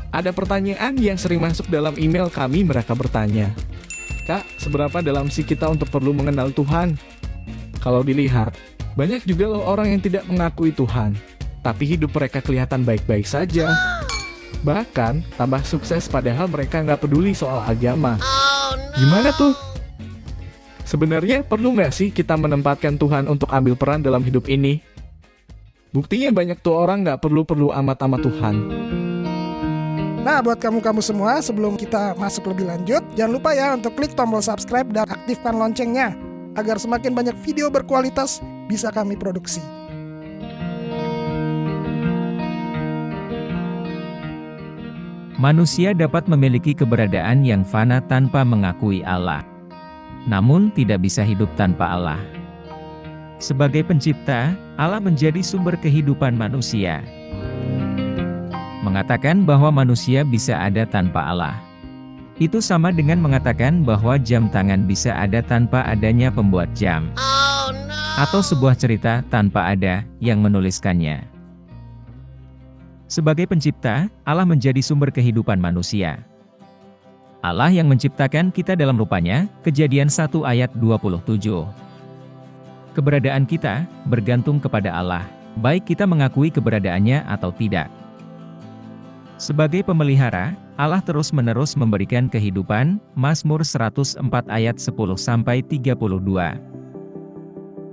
Ada pertanyaan yang sering masuk dalam email kami. Mereka bertanya, "Kak, seberapa dalam sih kita untuk perlu mengenal Tuhan?" Kalau dilihat, banyak juga loh orang yang tidak mengakui Tuhan, tapi hidup mereka kelihatan baik-baik saja. Bahkan, tambah sukses padahal mereka nggak peduli soal agama. Gimana tuh? Sebenarnya perlu nggak sih kita menempatkan Tuhan untuk ambil peran dalam hidup ini? Buktinya banyak tuh orang nggak perlu amat sama Tuhan. Nah, buat kamu-kamu semua, sebelum kita masuk lebih lanjut, jangan lupa ya untuk klik tombol subscribe dan aktifkan loncengnya, agar semakin banyak video berkualitas bisa kami produksi. Manusia dapat memiliki keberadaan yang fana tanpa mengakui Allah. Namun tidak bisa hidup tanpa Allah. Sebagai pencipta, Allah menjadi sumber kehidupan manusia. Mengatakan bahwa manusia bisa ada tanpa Allah. Itu sama dengan mengatakan bahwa jam tangan bisa ada tanpa adanya pembuat jam. Atau sebuah cerita tanpa ada yang menuliskannya. Sebagai pencipta, Allah menjadi sumber kehidupan manusia. Allah yang menciptakan kita dalam rupanya, Kejadian 1 ayat 27. Keberadaan kita bergantung kepada Allah, baik kita mengakui keberadaannya atau tidak. Sebagai pemelihara, Allah terus-menerus memberikan kehidupan, Mazmur 104 ayat 10-32.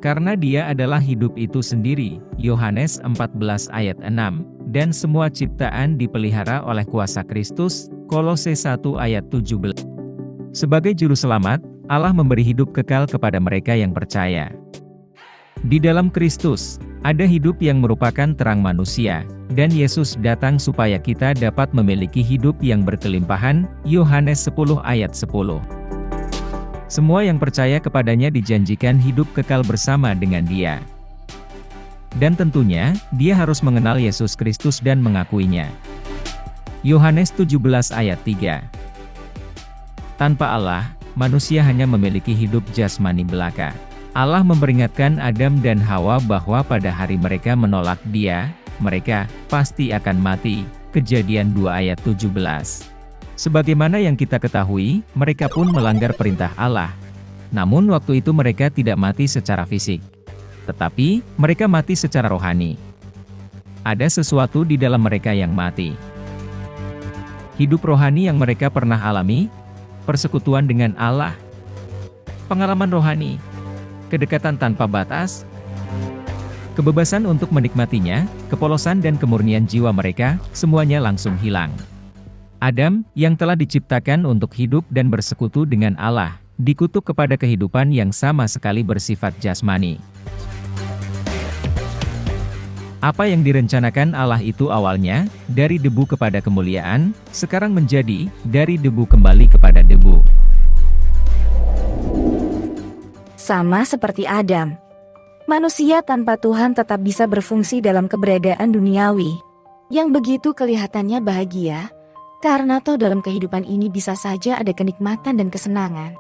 Karena Dia adalah hidup itu sendiri, Yohanes 14 ayat 6, dan semua ciptaan dipelihara oleh kuasa Kristus, Kolose 1 ayat 17. Sebagai juru selamat, Allah memberi hidup kekal kepada mereka yang percaya. Di dalam Kristus, ada hidup yang merupakan terang manusia, dan Yesus datang supaya kita dapat memiliki hidup yang berkelimpahan, Yohanes 10 ayat 10. Semua yang percaya kepadanya dijanjikan hidup kekal bersama dengan Dia. Dan tentunya, dia harus mengenal Yesus Kristus dan mengakuinya. Yohanes 17 ayat 3. Tanpa Allah, manusia hanya memiliki hidup jasmani belaka. Allah memperingatkan Adam dan Hawa bahwa pada hari mereka menolak Dia, mereka pasti akan mati. Kejadian 2 ayat 17. Sebagaimana yang kita ketahui, mereka pun melanggar perintah Allah. Namun waktu itu mereka tidak mati secara fisik. Tetapi, mereka mati secara rohani. Ada sesuatu di dalam mereka yang mati. Hidup rohani yang mereka pernah alami, persekutuan dengan Allah, pengalaman rohani, kedekatan tanpa batas, kebebasan untuk menikmatinya, kepolosan dan kemurnian jiwa mereka, semuanya langsung hilang. Adam, yang telah diciptakan untuk hidup dan bersekutu dengan Allah, dikutuk kepada kehidupan yang sama sekali bersifat jasmani. Apa yang direncanakan Allah itu awalnya, dari debu kepada kemuliaan, sekarang menjadi, dari debu kembali kepada debu. Sama seperti Adam, manusia tanpa Tuhan tetap bisa berfungsi dalam keberadaan duniawi, yang begitu kelihatannya bahagia, karena toh dalam kehidupan ini bisa saja ada kenikmatan dan kesenangan.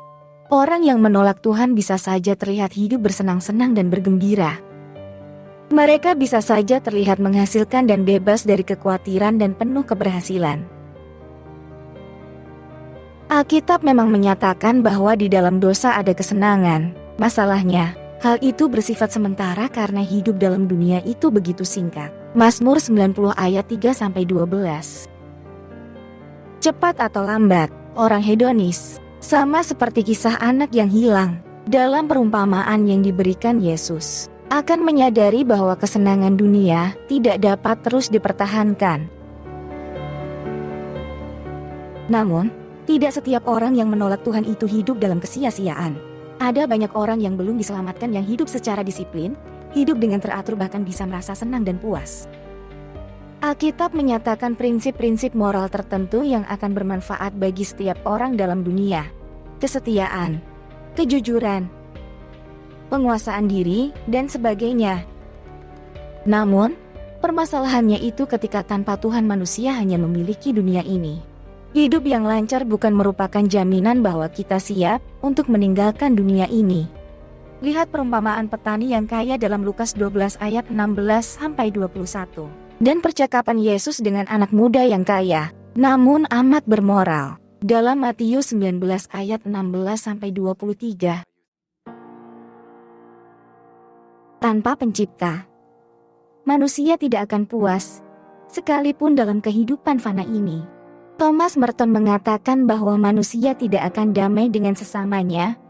Orang yang menolak Tuhan bisa saja terlihat hidup bersenang-senang dan bergembira. Mereka bisa saja terlihat menghasilkan dan bebas dari kekhawatiran dan penuh keberhasilan. Alkitab memang menyatakan bahwa di dalam dosa ada kesenangan. Masalahnya, hal itu bersifat sementara karena hidup dalam dunia itu begitu singkat. Mazmur 90 ayat 3-12. Cepat atau lambat, orang hedonis, sama seperti kisah anak yang hilang, dalam perumpamaan yang diberikan Yesus, akan menyadari bahwa kesenangan dunia tidak dapat terus dipertahankan. Namun, tidak setiap orang yang menolak Tuhan itu hidup dalam kesia-siaan. Ada banyak orang yang belum diselamatkan yang hidup secara disiplin, hidup dengan teratur bahkan bisa merasa senang dan puas. Alkitab menyatakan prinsip-prinsip moral tertentu yang akan bermanfaat bagi setiap orang dalam dunia. Kesetiaan, kejujuran, penguasaan diri, dan sebagainya. Namun, permasalahannya itu ketika tanpa Tuhan manusia hanya memiliki dunia ini. Hidup yang lancar bukan merupakan jaminan bahwa kita siap untuk meninggalkan dunia ini. Lihat perumpamaan petani yang kaya dalam Lukas 12 ayat 16-21. Dan percakapan Yesus dengan anak muda yang kaya, namun amat bermoral. Dalam Matius 19 ayat 16-23. Tanpa pencipta, manusia tidak akan puas, sekalipun dalam kehidupan fana ini. Thomas Merton mengatakan bahwa manusia tidak akan damai dengan sesamanya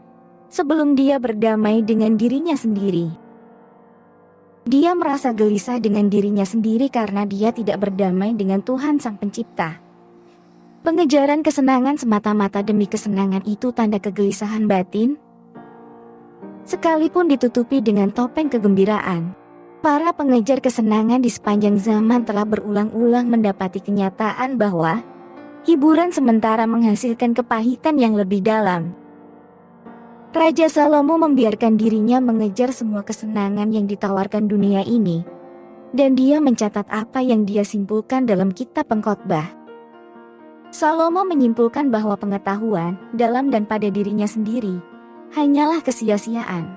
sebelum dia berdamai dengan dirinya sendiri. Dia merasa gelisah dengan dirinya sendiri karena dia tidak berdamai dengan Tuhan Sang Pencipta. Pengejaran kesenangan semata-mata demi kesenangan itu tanda kegelisahan batin, sekalipun ditutupi dengan topeng kegembiraan. Para pengejar kesenangan di sepanjang zaman telah berulang-ulang mendapati kenyataan bahwa hiburan sementara menghasilkan kepahitan yang lebih dalam. Raja Salomo membiarkan dirinya mengejar semua kesenangan yang ditawarkan dunia ini, dan dia mencatat apa yang dia simpulkan dalam kitab Pengkhotbah. Salomo menyimpulkan bahwa pengetahuan dalam dan pada dirinya sendiri hanyalah kesia-siaan.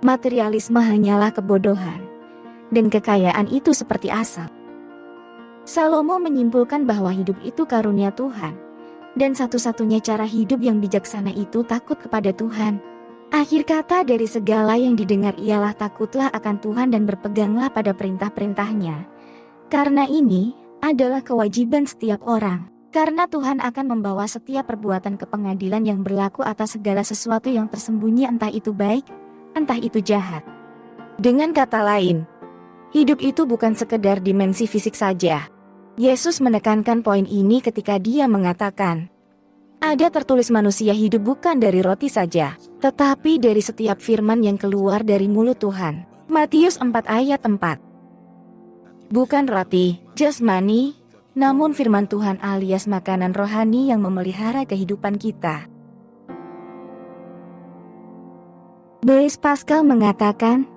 Materialisme hanyalah kebodohan, dan kekayaan itu seperti asap. Salomo menyimpulkan bahwa hidup itu karunia Tuhan, dan satu-satunya cara hidup yang bijaksana itu takut kepada Tuhan. Akhir kata dari segala yang didengar ialah takutlah akan Tuhan dan berpeganglah pada perintah-perintahnya. Karena ini adalah kewajiban setiap orang. Karena Tuhan akan membawa setiap perbuatan ke pengadilan yang berlaku atas segala sesuatu yang tersembunyi, entah itu baik, entah itu jahat. Dengan kata lain, hidup itu bukan sekedar dimensi fisik saja. Yesus menekankan poin ini ketika dia mengatakan, ada tertulis manusia hidup bukan dari roti saja, tetapi dari setiap firman yang keluar dari mulut Tuhan. Matius 4 ayat 4. Bukan roti jasmani, namun firman Tuhan alias makanan rohani yang memelihara kehidupan kita. Blaise Pascal mengatakan,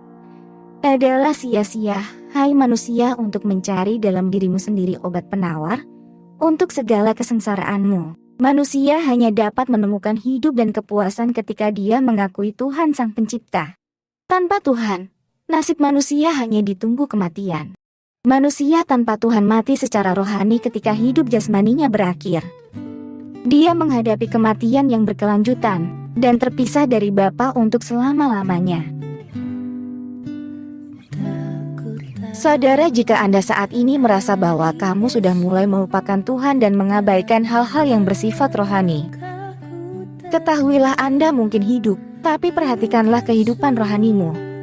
adalah sia-sia, hai manusia, untuk mencari dalam dirimu sendiri obat penawar untuk segala kesengsaraanmu. Manusia hanya dapat menemukan hidup dan kepuasan ketika dia mengakui Tuhan Sang Pencipta. Tanpa Tuhan, nasib manusia hanya ditunggu kematian. Manusia tanpa Tuhan mati secara rohani ketika hidup jasmaninya berakhir. Dia menghadapi kematian yang berkelanjutan dan terpisah dari Bapa untuk selama-lamanya. Saudara, jika Anda saat ini merasa bahwa kamu sudah mulai melupakan Tuhan dan mengabaikan hal-hal yang bersifat rohani, ketahuilah Anda mungkin hidup, tapi perhatikanlah kehidupan rohanimu.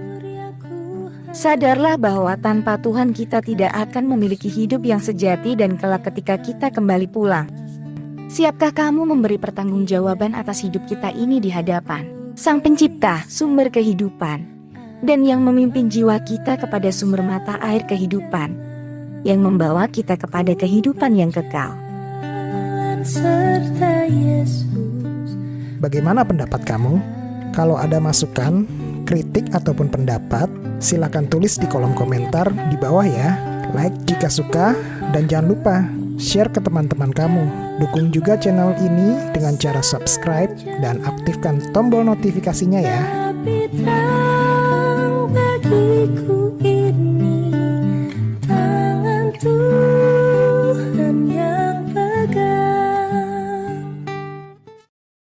Sadarlah bahwa tanpa Tuhan kita tidak akan memiliki hidup yang sejati dan kelak ketika kita kembali pulang. Siapkah kamu memberi pertanggungjawaban atas hidup kita ini di hadapan Sang Pencipta, sumber kehidupan, dan yang memimpin jiwa kita kepada sumber mata air kehidupan, yang membawa kita kepada kehidupan yang kekal. Bagaimana pendapat kamu? Kalau ada masukan, kritik ataupun pendapat, silakan tulis di kolom komentar di bawah ya. Like jika suka, dan jangan lupa share ke teman-teman kamu. Dukung juga channel ini dengan cara subscribe dan aktifkan tombol notifikasinya ya. Bagiku